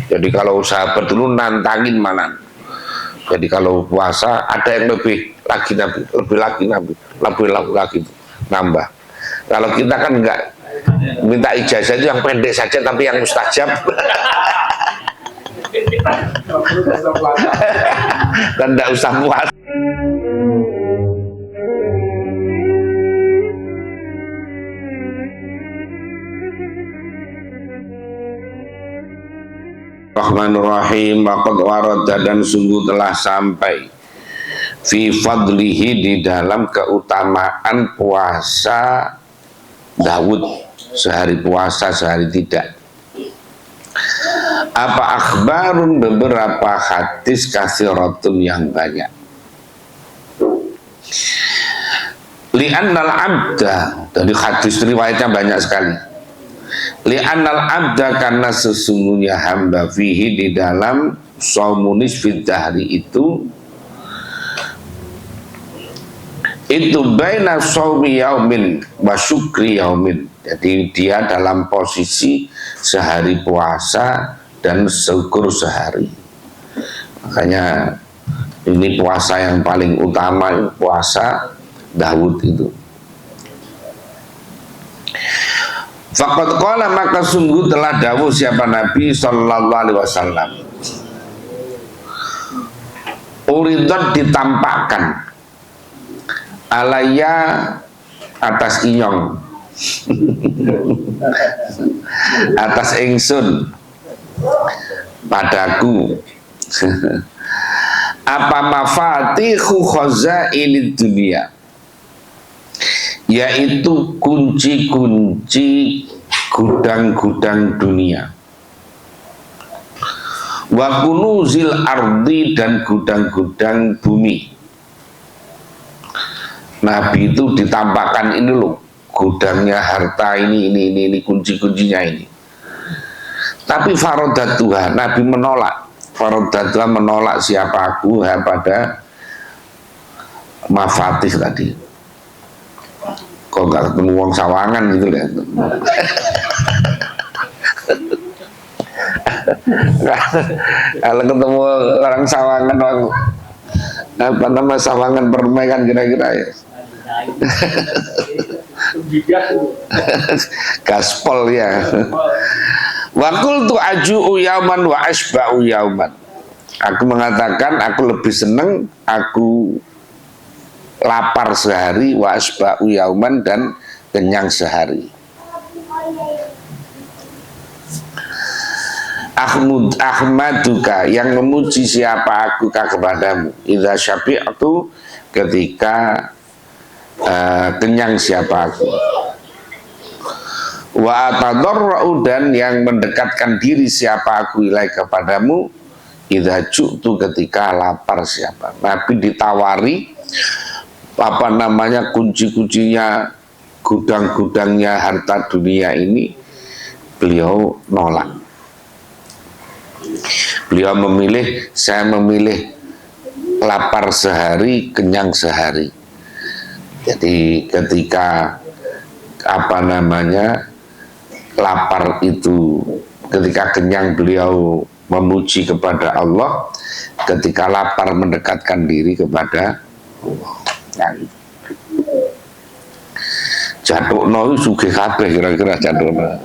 Jadi kalau sahabat dulu nantangin manan. Jadi kalau puasa ada yang lebih lagi Nabi, lebih lagi nambah. Kalau kita kan enggak, minta ijazah itu yang pendek saja tapi yang mustajab. Dan enggak usah puasa. Rahmanurrahim. Waqad warada, dan sungguh telah sampai fi fadlihi, di dalam keutamaan puasa Daud, sehari puasa sehari tidak. Apa akhbarun, beberapa hadis katsiratun yang banyak. Li'annal abda, dari hadis riwayatnya banyak sekali. Li'annal abda, karena sesungguhnya hamba fihi, di dalam shaumunis fid dahri itu baina shaumi yaumin wa syukri yaumin. Jadi dia dalam posisi sehari puasa dan syukur sehari. Makanya ini puasa yang paling utama, puasa Daud itu. Faqad qala, maka sungguh telah dawuh siapa Nabi sallallahu alaihi wasallam. Uridat, ditampakkan, alaya, atas inyong, atas ingsun, padaku, apa mafatihu khazainid dunia, yaitu kunci-kunci gudang-gudang dunia, wa kunuzil ardi, dan gudang-gudang bumi. Nabi itu ditampakkan ini loh, gudangnya harta ini kunci-kuncinya ini. Tapi farodatuha, Nabi menolak. Farodatuha, menolak siapa aku pada mafatih tadi. Kok nggak ketemu wong sawangan gitu ya? Kalau ketemu orang sawangan, apa nama sawangan permainan kira-kira ya? Gaspol ya. Wa qultu aju'u yauman wa asba'u yauman. Aku mengatakan aku lebih senang, aku lapar sehari, wa asba'u yauman, dan kenyang sehari. Ahmaduka, yang memuji siapa aku kepadamu, idza syabi'tu, ketika kenyang siapa aku, wa atadarra'u, dan yang mendekatkan diri siapa aku ilai kepadamu, idza ju'tu, ketika lapar siapa. Nabi ditawari apa namanya kunci-kuncinya gudang-gudangnya harta dunia ini, beliau nolak. Beliau memilih, saya memilih lapar sehari, kenyang sehari. Jadi ketika apa namanya lapar itu, ketika kenyang beliau memuji kepada Allah, ketika lapar mendekatkan diri kepada Allah. Jadukno sugih kabeh kira-kira jadukno,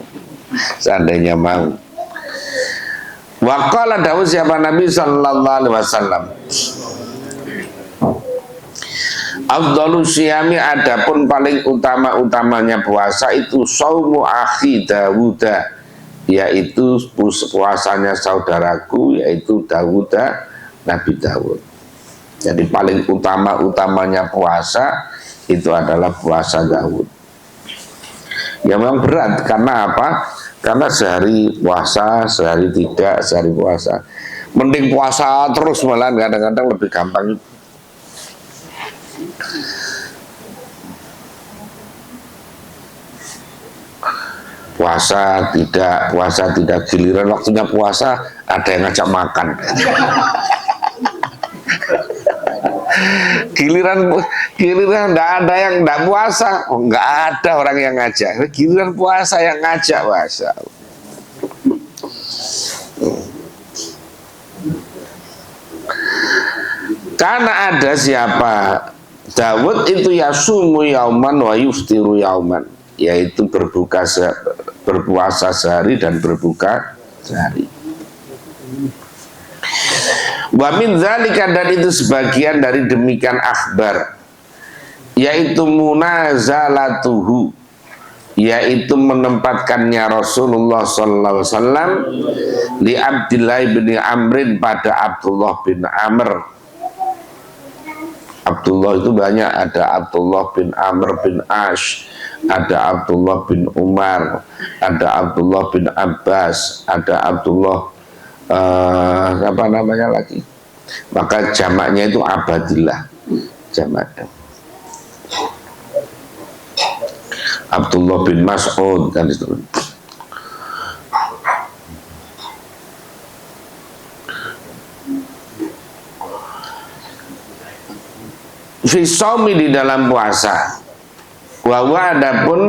seandainya mau. Waqala, dawuh siapa Nabi sallallahu alaihi wasallam, afdalu syiyami, adapun paling utama-utamanya puasa itu saumu akhi Dawuda, yaitu puasanya saudaraku, yaitu Dawuda, Nabi Dawud. Jadi paling utama-utamanya puasa itu adalah puasa Daud. Ya memang berat, karena apa? Karena sehari puasa, sehari tidak, sehari puasa. Mending puasa terus, malah kadang-kadang lebih gampang. Puasa tidak, giliran waktunya puasa ada yang ngajak makan. Giliran nggak ada yang nggak puasa, nggak ada orang yang ngajak. Giliran puasa yang ngajak, puasa. Karena ada siapa Dawud itu yasumu yauman wa yuftiru yauman, yaitu berpuasa sehari dan berbuka sehari. Wa min dzalika, dan itu sebagian dari demikian akhbar, yaitu munazalatuhu, yaitu menempatkannya Rasulullah sallallahu alaihi wasallam li Abdillah bin Amrin pada Abdullah bin Amr. Abdullah itu banyak, ada Abdullah bin Amr bin Ash, ada Abdullah bin Umar, ada Abdullah bin Abbas, ada Abdullah apa namanya lagi, maka jamaknya itu Abadillah, jamaknya Abdullah bin Mas'ud dan itu. Fisomi di dalam puasa. Wawa adapun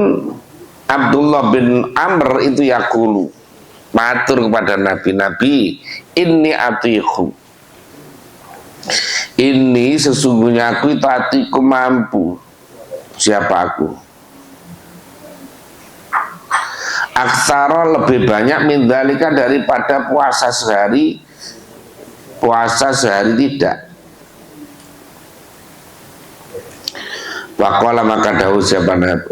Abdullah bin Amr itu yakulu, matur kepada Nabi, inni atiku, ini sesungguhnya aku itu atiku mampu. Siapa aku? Aksara lebih banyak mindalika daripada puasa sehari tidak. Faqala maka dawuh siapa Nabi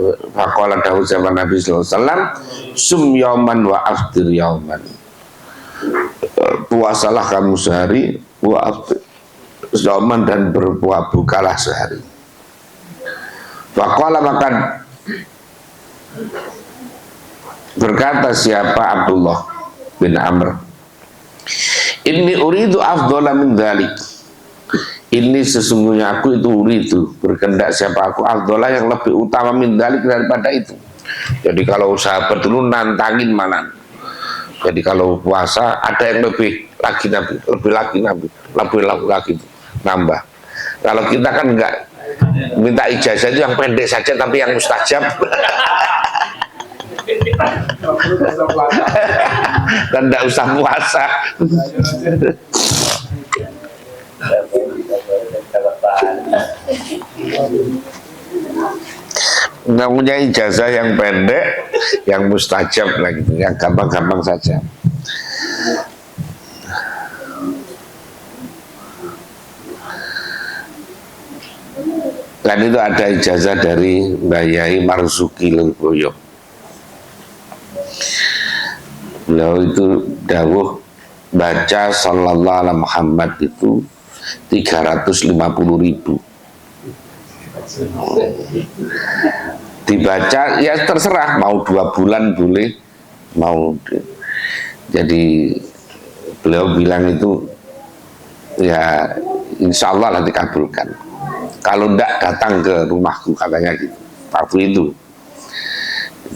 sallallahu alaihi wasallam, sum yauman wa aftir yauman, puasalah kamu sehari, wa aftir yauman, dan berbukalah sehari. Faqala maka berkata siapa Abdullah bin Amr, inni uridu afdhala min dzalik, ini sesungguhnya aku itu uridu, berkendak siapa aku, afdhala yang lebih utama min dzalik, daripada itu. Jadi kalau sahabat dulu nantangin manan, jadi kalau puasa ada yang lebih lagi Nabi, lebih lagi nambah. Kalau kita kan enggak, minta ijazah itu yang pendek saja tapi yang mustajab. Dan tidak usah puasa. Nggak punya ijazah yang pendek, yang mustajab lah gitu, yang gampang-gampang saja. Dan itu ada ijazah dari Mbah Yai Marzuki Lirboyo. Beliau itu dawuh baca sallallahu alaihi Muhammad itu 350.000. Dibaca ya terserah, mau 2 bulan boleh, mau. Jadi beliau bilang itu ya insya Allah nanti dikabulkan. Kalau enggak datang ke rumahku, katanya gitu waktu itu.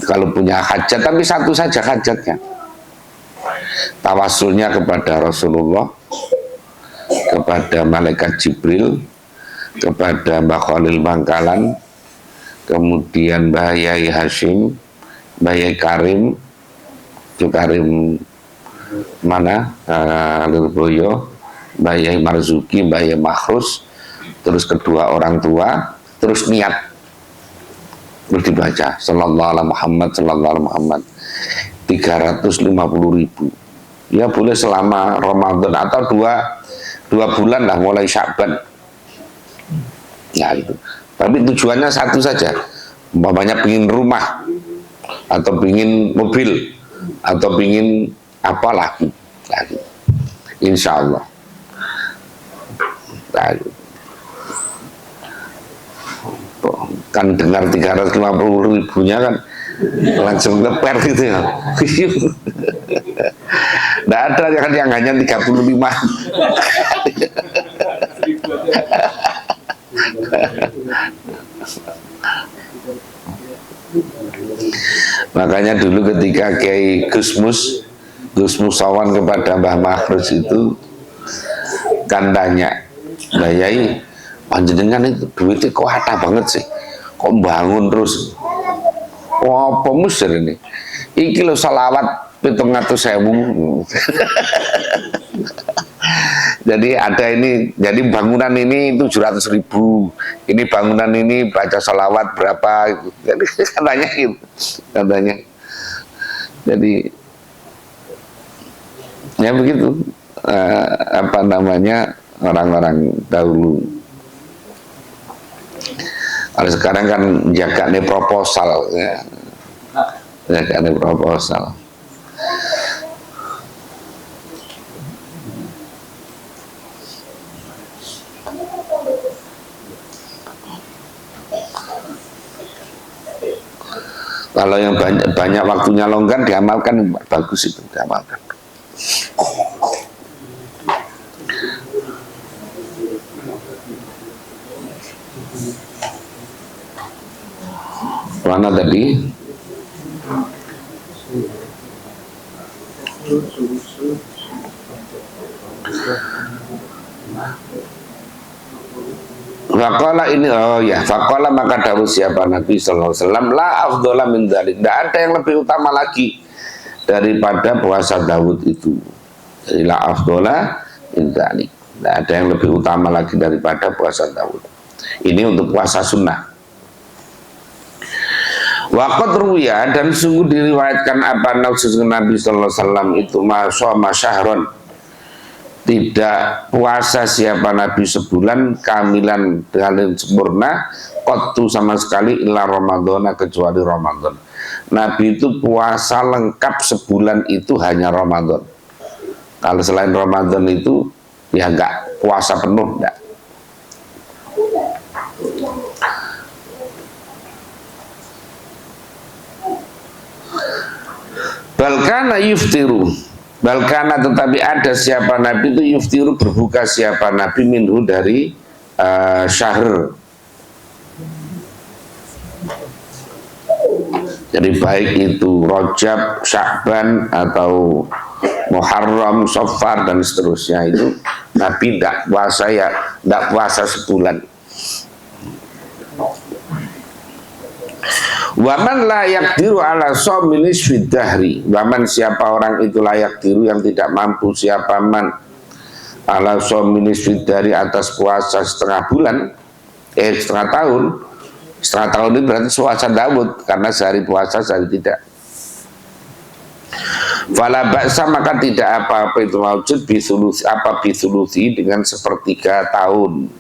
Kalau punya hajat, tapi satu saja hajatnya, tawasulnya kepada Rasulullah, kepada malaikat Jibril, kepada Mbah Khalil Bangkalan, kemudian Mbah Yai Hashim, Mbah Yai Karim, itu Karim mana, Lirboyo, Mbah Yai Marzuki, Mbah Yai Makhrus, terus kedua orang tua, terus niat, terus dibaca sallallahu alaihi Muhammad 350.000. Ya boleh selama Ramadan atau dua bulan lah, mulai Sya'ban. Ya itu. Tapi tujuannya satu saja. Umpamanya pingin rumah, atau pingin mobil, atau pingin apa lagi. Insya Allah. Kan dengar 350.000-nya kan langsung leper gitu ya. Nggak ada yang hanya 35. Makanya dulu ketika Kiai Gusmus Sawan kepada Mbah Makhrus itu kan tanya, Mbah Yai, panjenengan itu duitnya kok ada banget sih, kok bangun terus, apa musir ini, iki lo salawat 700.000. Jadi ada ini, jadi bangunan ini 700.000, ini bangunan ini baca salawat berapa, gitu. Jadi katanya gitu, katanya. Jadi ya begitu, apa namanya, orang-orang dahulu. Kalau sekarang kan jaga nih proposal, ya, jaga nih proposal. Kalau yang banyak waktunya longgar diamalkan, bagus itu diamalkan. Mana tadi? Faqala ini, oh ya, faqala maka dawuh siapa Nabi sallallahu alaihi wasallam, la afdhala min dzalik. Tidak ada yang lebih utama lagi daripada puasa Daud itu. Jadi la afdhala min dzalik. Tidak ada yang lebih utama lagi daripada puasa Daud. Ini untuk puasa sunnah. Waqad ruwiya, dan sungguh diriwayatkan apa Nabi sallallahu alaihi wasallam itu ma syahron, tidak puasa siapa Nabi sebulan kamilan dengan sempurna qattu sama sekali illa Ramadhana, kecuali Ramadan. Nabi itu puasa lengkap sebulan itu hanya Ramadan. Kalau selain Ramadan itu ya enggak puasa penuh, enggak. Balkana yuftiru, balkana tetapi ada siapa Nabi itu yuftiru, berbuka siapa Nabi minhu dari syahr. Jadi baik itu Rajab, Sya'ban atau Muharram, Safar dan seterusnya, itu Nabi tidak puasa, ya tidak puasa sebulan. Waman layak diru ala sominis fidahri, waman siapa orang itu layak diru yang tidak mampu, siapa man ala sominis fidahri atas puasa setengah bulan, setengah tahun. Setengah tahun ini berarti puasa Daud, karena sehari puasa sehari tidak. Fala ba'sa, maka tidak apa-apa itu maujud bisulusi dengan sepertiga tahun.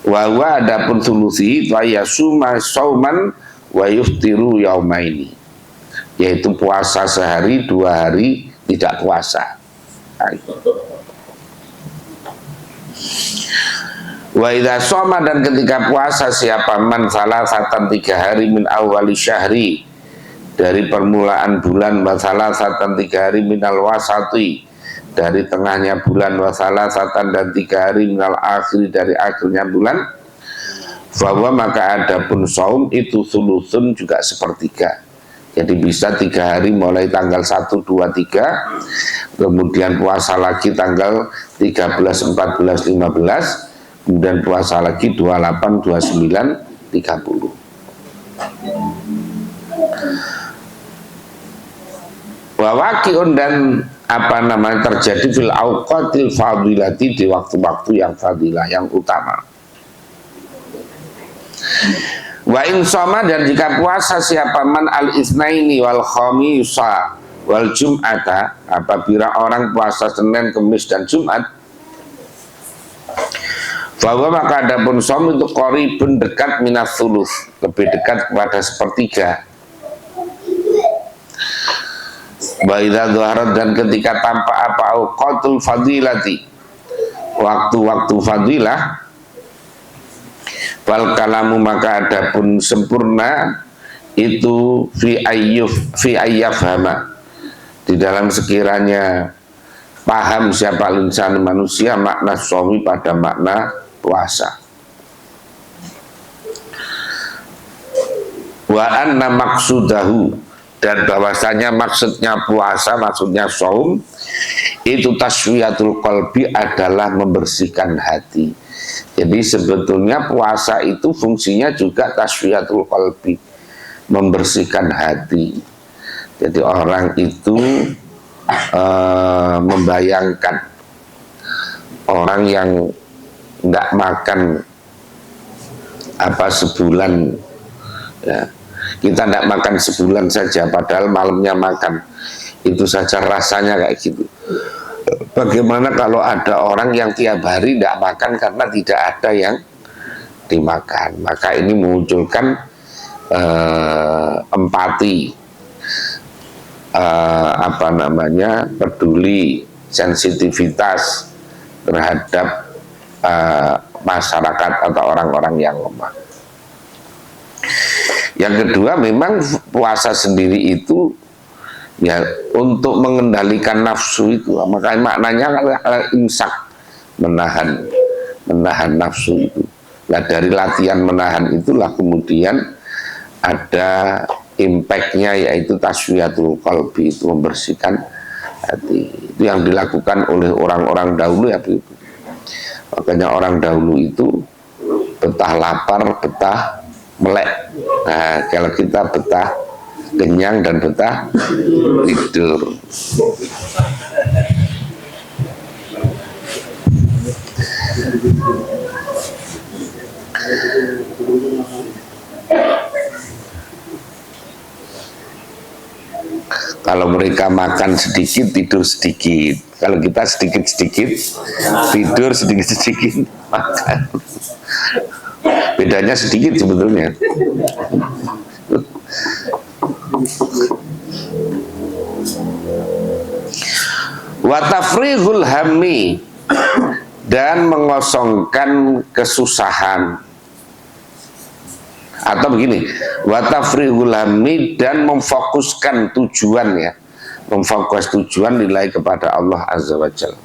Wa adapun sulusi wa yasuma sauman wa yuftiru yaumaini, yaitu puasa sehari, 2 hari tidak puasa. Wa idza shoma, dan ketika puasa siapa man salasatan 3 hari min awali syahri, dari permulaan bulan, wa salasatan 3 hari minal wasati, dari tengahnya bulan, wasalah satan, dan 3 hari minal akhir, dari akhirnya bulan, bahwa maka adapun saum itu sulusun, juga sepertiga. Jadi bisa 3 hari mulai tanggal 1, 2, 3, kemudian puasa lagi tanggal 13, 14, 15, kemudian puasa lagi 28, 29, 30. Wawakiun, dan apa namanya terjadi fil auqatil fadilati, di waktu-waktu yang fadilah, yang utama. Wa in shoma, dan jika puasa siapa man al isnaini wal khamisa wal jum'ata, apabila orang puasa Senin, Kamis dan Jumat, bahwa maka adapun shom itu qaribun, dekat minas sulus, lebih dekat kepada sepertiga. Wa idza dhaharat, dan ketika tampak apa auqatul fadilati, waktu-waktu fadilah, fal kalamu, maka adapun sempurna itu fi ayyafhama, di dalam sekiranya paham siapa insan manusia makna shaumi, pada makna puasa. Wa anna maqsudahu, dan bahwasanya maksudnya puasa, maksudnya shaum itu taswiyatul qalbi, adalah membersihkan hati. Jadi sebetulnya puasa itu fungsinya juga taswiyatul qalbi, membersihkan hati. Jadi orang itu membayangkan orang yang nggak makan sebulan, ya, kita tidak makan sebulan saja padahal malamnya makan, itu saja rasanya kayak gitu. Bagaimana kalau ada orang yang tiap hari tidak makan karena tidak ada yang dimakan? Maka ini memunculkan empati, peduli, sensitivitas terhadap masyarakat atau orang-orang yang lemah. Yang kedua, memang puasa sendiri itu ya untuk mengendalikan nafsu itu, maknanya imsak, menahan nafsu itu. Nah, dari latihan menahan itulah kemudian ada impactnya, yaitu taswiyatul qalbi, itu membersihkan hati. Itu yang dilakukan oleh orang-orang dahulu ya begitu. Makanya orang dahulu itu betah lapar, betah melek. Nah, kalau kita betah kenyang dan betah tidur. Kalau mereka makan sedikit, tidur sedikit. Kalau kita sedikit-sedikit, tidur sedikit-sedikit, makan. Bedanya sedikit sebetulnya. Wa tafrighul hammi, dan mengosongkan kesusahan. Atau begini, wa tafrighul hammi, dan memfokuskan tujuan, ya, memfokus tujuan nilai kepada Allah Azza wa Jalla.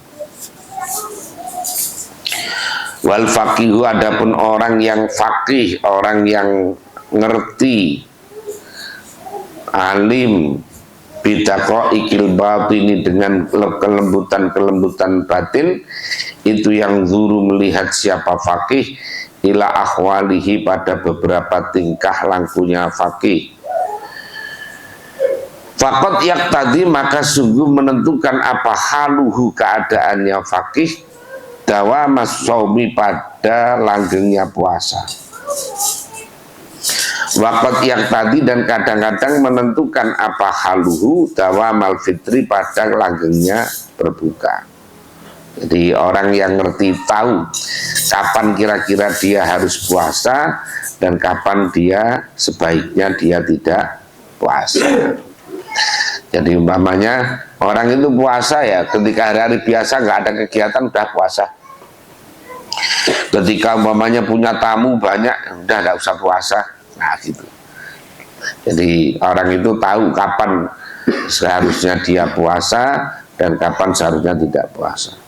Wal faqihu, adapun orang yang faqih, orang yang ngerti, alim, bidaqaiqil batini, dengan kelembutan batin, itu yang zuru, melihat siapa faqih, ila akhwalihi, pada beberapa tingkah lakunya faqih. Faqad yaqtadi, maka sungguh menentukan apa haluhu, keadaannya faqih, dawamas shaumi, pada langgengnya puasa. Waqad yaqtadi, dan kadang-kadang menentukan apa haluhu, dawamal fitri, pada langgengnya berbuka. Jadi orang yang ngerti, tahu kapan kira-kira dia harus puasa dan kapan dia sebaiknya dia tidak puasa. Jadi umpamanya orang itu puasa ya ketika hari-hari biasa nggak ada kegiatan udah puasa. Ketika umpamanya punya tamu banyak, udah nggak usah puasa. Nah gitu. Jadi orang itu tahu kapan seharusnya dia puasa dan kapan seharusnya tidak puasa.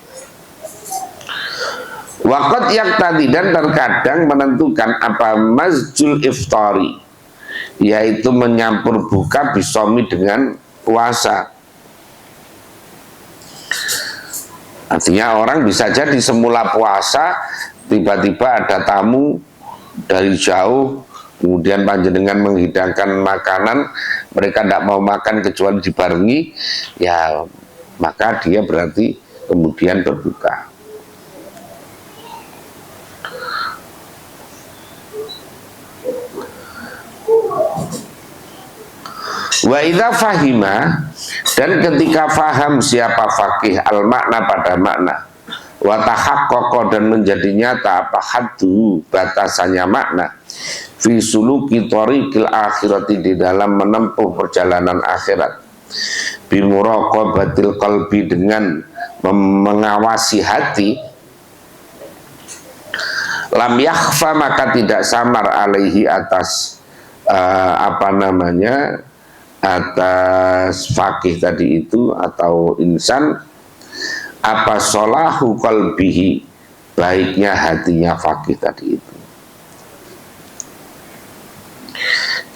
Waqat yaqtadi, dan terkadang menentukan apa mazjul iftari, yaitu menyampur buka bisomi, dengan puasa. Artinya orang bisa jadi semula puasa, tiba-tiba ada tamu dari jauh, kemudian panjenengan menghidangkan makanan, mereka tidak mau makan kecuali dibarengi, ya maka dia berarti kemudian berbuka. Wa idza fahima, dan ketika faham siapa faqih al makna, pada makna, wa tahaqqaqa, dan menjadi nyata apa haddu, batasannya makna, fi suluki thariqil akhirati, di dalam menempuh perjalanan akhirat, bi muraqabatil qalbi, dengan mengawasi hati, lam yakhfa, maka tidak samar, alaihi, atas atas faqih tadi itu atau insan, apa solahu qalbihi, baiknya hatinya faqih tadi itu.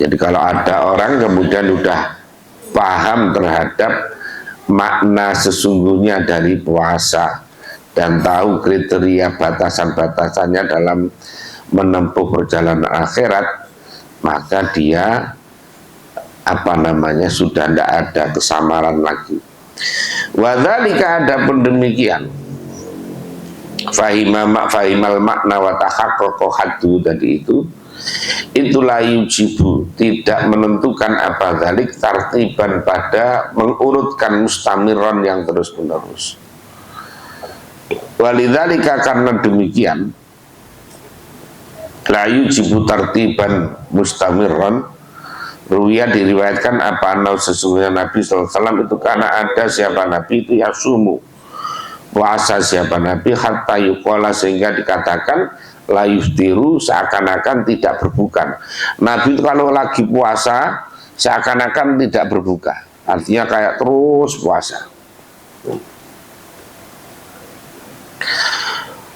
Jadi kalau ada orang kemudian udah paham terhadap makna sesungguhnya dari puasa dan tahu kriteria batasan-batasannya dalam menempuh perjalanan akhirat, maka dia sudah tidak ada kesamaran lagi. Wadzalika, adapun demikian, fahimal makna wa tahaqqaqa haddu tadi itulah yujibu tidak menentukan apa dzalik tartiban pada mengurutkan mustamiron yang terus menerus. Walidzalika karena demikian la yujibu tartiban mustamiron ruya diriwayatkan apa anau sesungguhnya Nabi SAW itu karena ada siapa Nabi itu yasumu puasa siapa Nabi hatta yuqala sehingga dikatakan la yuftiru seakan-akan tidak berbuka. Nabi itu kalau lagi puasa seakan-akan tidak berbuka, artinya kayak terus puasa.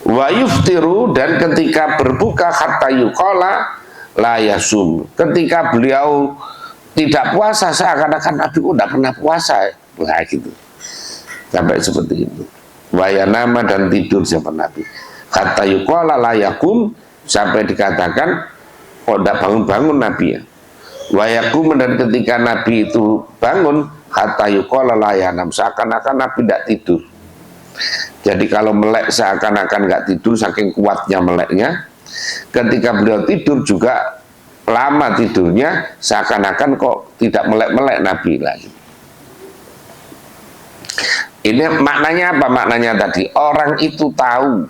Wa yuftiru dan ketika berbuka hatta yuqala la yasum, ketika beliau tidak puasa seakan-akan Nabi kok tidak pernah puasa, nah gitu sampai seperti itu. Wayanama dan tidur siapa Nabi kata yuqala la yakum sampai dikatakan kok tidak bangun-bangun Nabi ya. Wayakum dan ketika Nabi itu bangun kata yuqala la yanam seakan-akan Nabi tidak tidur. Jadi kalau melek seakan-akan nggak tidur saking kuatnya meleknya. Ketika beliau tidur juga lama tidurnya seakan-akan kok tidak melek-melek Nabi lagi. Ini maknanya apa? Maknanya tadi orang itu tahu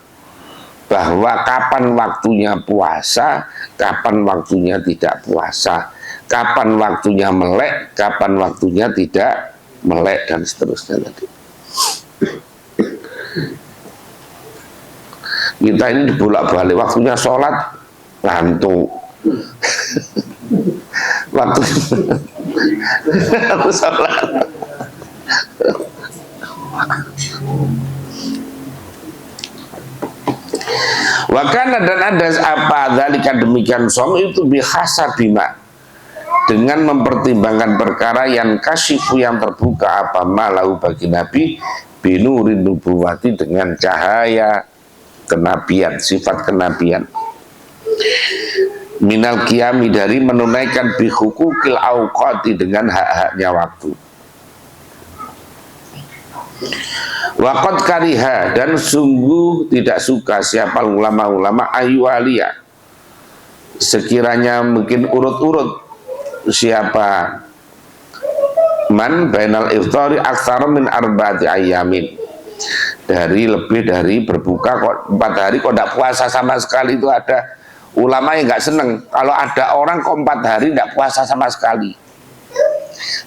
bahwa kapan waktunya puasa, kapan waktunya tidak puasa, kapan waktunya melek, kapan waktunya tidak melek dan seterusnya tadi. Kita ini dibolak-balik waktunya sholat ngantuk, waktu sholat wakana dan ada apa dzalika demikian som itu bihasa bima dengan mempertimbangkan perkara yang kasyifu yang terbuka apa malau bagi Nabi binurin nubuwati dengan cahaya kenabian, sifat kenabian minal qiyami dari menunaikan bihukukil awqati dengan hak-haknya waktu. Waqad kariha dan sungguh tidak suka siapa ulama-ulama ayyualiya sekiranya mungkin urut-urut siapa man bainal iftari aktsara min arba'ati ayyamin dari lebih dari berbuka kok 4 hari kok tidak puasa sama sekali. Itu ada ulama yang nggak seneng kalau ada orang kok 4 hari tidak puasa sama sekali.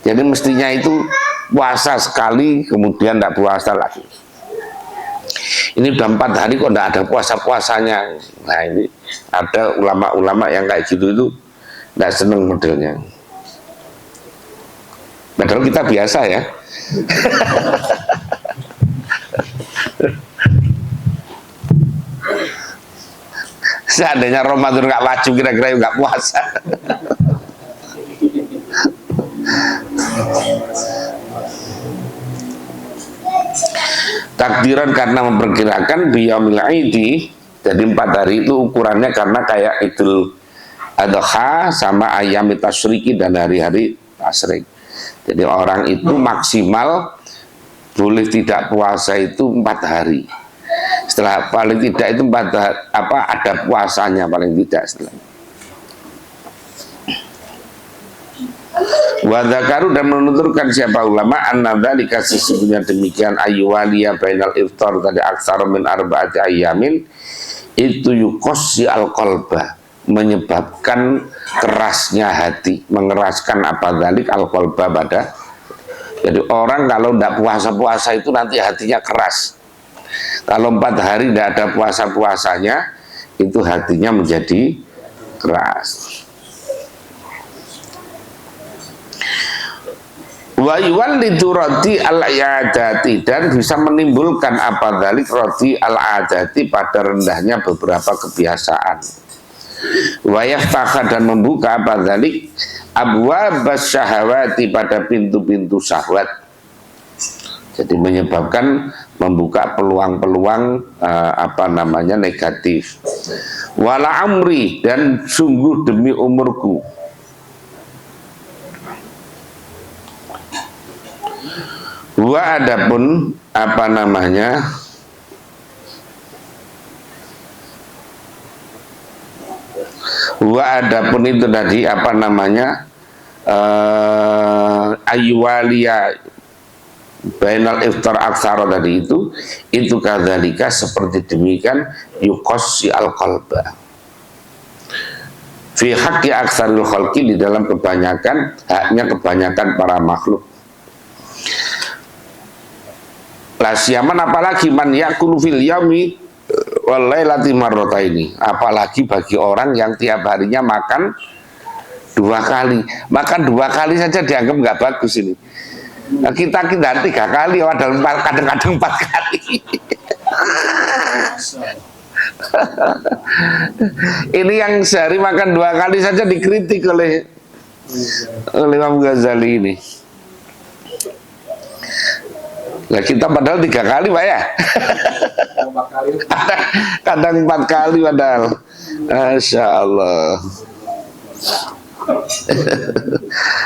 Jadi mestinya itu puasa sekali kemudian tidak puasa lagi. Ini udah 4 hari kok tidak ada puasa-puasanya. Nah ini ada ulama-ulama yang kayak gitu itu tidak seneng modelnya. Padahal kita biasa ya. Seandainya Ramadan nggak wajib kira-kira nggak puasa. Takdiran karena memperkirakan biyaumil aidi, jadi 4 hari itu ukurannya karena kayak Idul Adha sama ayam tasyriki dan hari-hari tasyrik. Jadi orang itu maksimal boleh tidak puasa itu 4 hari. Setelah paling tidak itu 4 hari, ada puasanya paling tidak setelah. Wadakaru dan menuturkan siapa ulama annadzalika sesungguhnya demikian ayyuwaliya bainal iftar tadi aksar min arba'ati ayyamin itu yuqassi al-qalba menyebabkan kerasnya hati, mengeraskan apa dzalik al-qalba pada. Jadi orang kalau tidak puasa-puasa itu nanti hatinya keras. Kalau 4 hari tidak ada puasa-puasanya itu hatinya menjadi keras. Wa yuwallidu radi al-i'adati dan bisa menimbulkan apa dzalik radi al-'adati pada rendahnya beberapa kebiasaan. Wa yaftaha dan membuka apa dzalik abwabas syahawati pada pintu-pintu syahwat. Jadi menyebabkan membuka peluang-peluang negatif. Wala amri dan sungguh demi umurku. Wa adapun adapun itu tadi apa namanya, ayyuwaliya bainal iftar aksara tadi itu kadzalika seperti demikian yuqassi al qalba fi haqqi aksaril khalqi, di dalam kebanyakan haknya kebanyakan para makhluk. La siaman apalagi man yakulu fil yaumi wal lailati marrataini, apalagi bagi orang yang tiap harinya makan 2 kali. Makan 2 kali saja dianggap nggak bagus ini. Nah, kita 3 kali, kadang-kadang 4 kali. Ini yang sehari makan 2 kali saja dikritik oleh Imam Ghazali ini. Nah, kita padahal 3 kali Pak ya. Kadang 4 kali padahal. Masya Allah.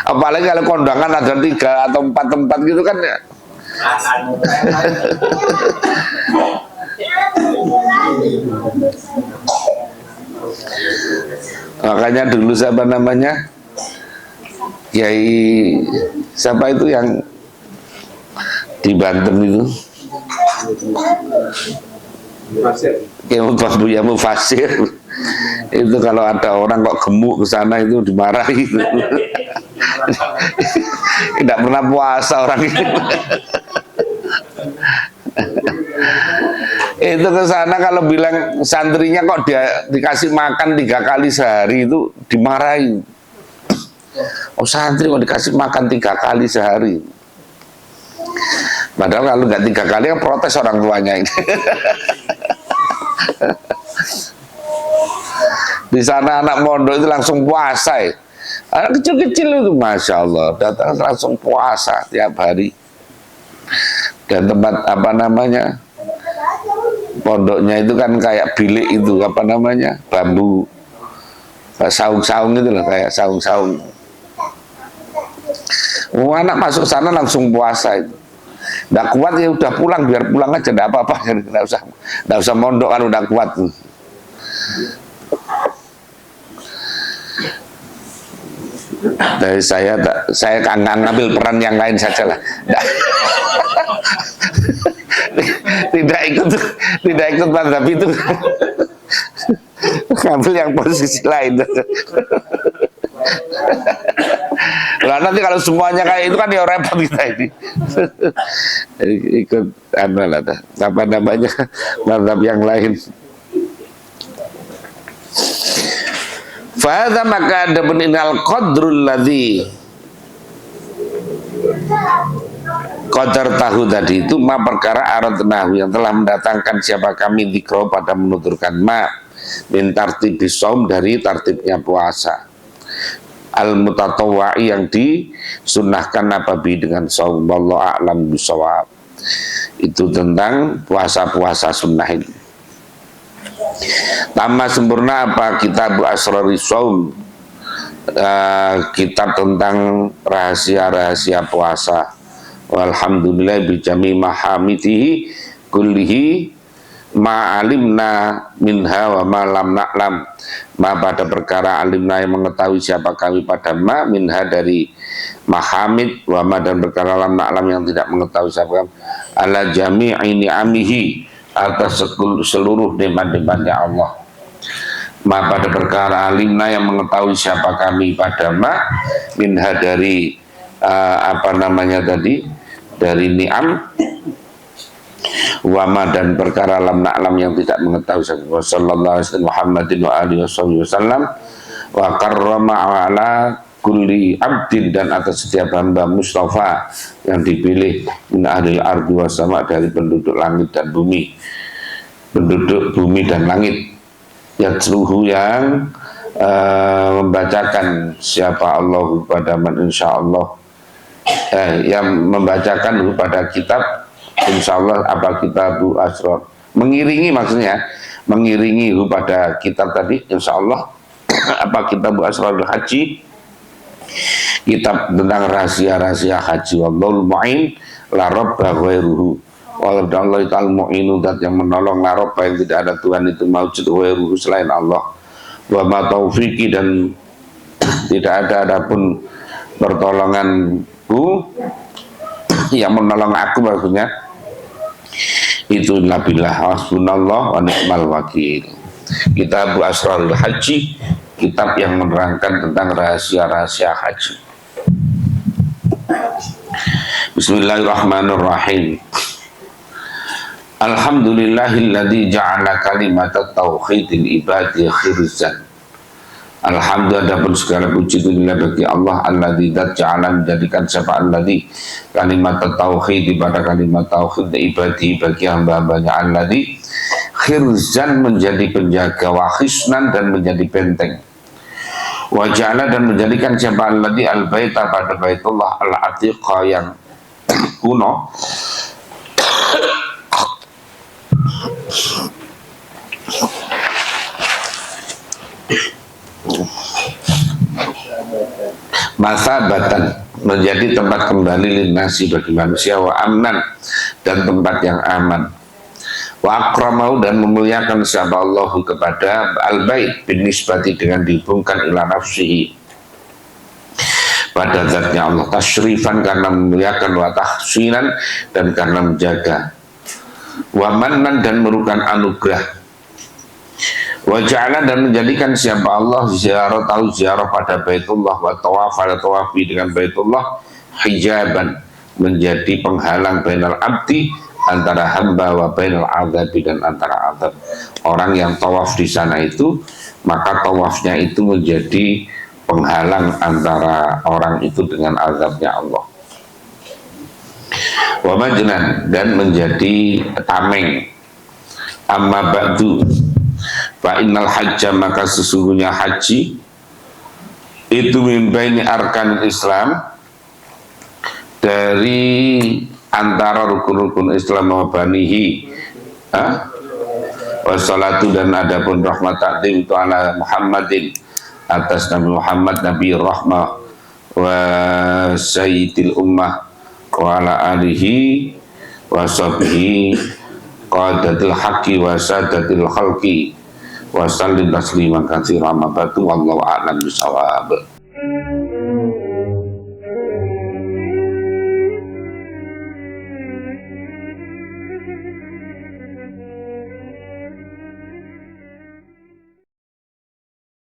Apalagi kalau kondangan ada 3 atau 4 tempat gitu kan ya. Makanya dulu siapa namanya, Kiai siapa itu yang di Banten itu, Kiai Mufasir itu kalau ada orang kok gemuk ke sana itu dimarahi. Tidak pernah puasa orang itu. Itu ke sana kalau bilang santrinya kok dia dikasih makan 3 kali sehari itu dimarahi. Oh, santri kok dikasih makan 3 kali sehari. Padahal kalau nggak 3 kali kan protes orang tuanya ini. Di sana anak mondok itu langsung puasa ya. Anak kecil-kecil itu Masya Allah datang langsung puasa tiap hari. Dan tempat apa namanya, pondoknya itu kan kayak bilik itu apa namanya, bambu saung-saung itu loh, kayak saung-saung. Anak masuk sana langsung puasa itu. Nggak kuat ya udah pulang, biar pulang aja, nggak apa-apa, nggak usah mondok kan udah kuat. Dari saya ngambil peran yang lain saja lah. tidak ikut mazhab itu. Ngambil yang posisi lain. Lah nanti kalau semuanya kayak itu kan ya repot kita ini. Ikut apa namanya, mazhab yang lain. Fahadha maka ada beninal qadrul ladzi qadar tahu tadi itu ma perkara aradnahu yang telah mendatangkan siapa kami dzikra pada menuturkan ma min tartibis shaum dari tartibnya puasa al mutatawwa'i yang disunnahkan nabawi dengan shaum. Wallahu a'lam bishawab. Itu tentang puasa-puasa sunnah ini. Tambah sempurna apa kitab Asrari Shaum, kitab tentang rahasia-rahasia puasa. Walhamdulillah bijami mahamidihi kullihi ma alimna minha wa ma lam na'lam, ma pada perkara alimna yang mengetahui siapa kami pada ma minha dari mahamid, wa ma dan perkara lam na'lam yang tidak mengetahui siapa kami, ala jami'i ni'amihi atas seluruh nikmat-nikmatnya Allah. Ma pada perkara alimna yang mengetahui siapa kami pada ma minha dari apa namanya tadi, dari ni'am, wama dan perkara lam na'lam yang tidak mengetahui siapa. Sallallahu alaihi wasallam Muhammadin wa alihi wasallam wa karrama ala kulli abdin, dan atas setiap hamba Mustafa yang dipilih min ahlil ardi wa sama, dari penduduk langit dan bumi, penduduk bumi dan langit, yatluhu yang membacakan siapa Allah pada man insyaallah, yang membacakan pada kitab insyaallah apa kitabu asrar, mengiringi maksudnya, mengiringi pada kitab tadi insyaallah apa kitabu asrarul haji, kitab tentang rahasia-rahasia haji. Wallahul mu'in la rabba ghairuhu, Allah ta'ala mu'inu, dat yang menolong, la rabba yang tidak ada Tuhan itu maujud ghairuhu selain Allah. wa ma taufiqi, dan tidak ada adapun pertolonganku yang menolong aku, maksudnya itu billah, hasbunallah wa ni'mal wakil. Kitab Asrarul Haji, kitab yang menerangkan tentang rahasia-rahasia haji. Bismillahirrahmanirrahim. Alhamdulillahilladzi ja'ala kalimatat tauhidil ibadi khirzan. Alhamdulillah, pun segala puji lillah bagi Allah alladzi ja'ala, menjadikan siapa alladzi kalimat tauhid, pada kalimat tauhid ibadi bagi hamba-hambanya, alladzi khirzan, menjadi penjaga, wa khisnan, dan menjadi benteng, wa ja'ala, dan menjadikan siapa alladzi al-baita, pada baitullah al-atiqa, yang kuno, masabatan, menjadi tempat kembali linasi bagi manusia, wa amnan, dan tempat yang aman, wa akramau, dan memuliakan siapa Allah kepada al-bait bin nisbati, dengan dihubungkan ila nafsihi, pada zatnya Allah, tasyrifan, karena memuliakan, wa tahsinan, dan karena menjaga, wa mannan, dan merupakan anugerah, wa ja'ala, dan menjadikan siapa Allah ziarah, tahu ziarah pada baitullah, wa tawaf, pada tawafi dengan baitullah, hijaban, menjadi penghalang bainal abdi, antara hamba, wa bainal azabi, dan antara azab. Orang yang tawaf di sana itu, maka tawafnya itu menjadi penghalang antara orang itu dengan azabnya Allah. Wa majnan, dan menjadi tameng. Amma ba'du, fa innal hajja, maka sesungguhnya haji itu min baini arkan Islam, dari antara rukun-rukun Islam, wa banihi, wassalatu, dan adapun rahmat takdim itu ala Muhammadin, atas Nabi Muhammad, Nabi rahmah, wa sayyidil ummah, wa ala alihi wa sahbihi qadatil haqqi wa sadatil khalqi, wa sallim tasliman katsiran, ma batu, wallahu a'lam bisawab.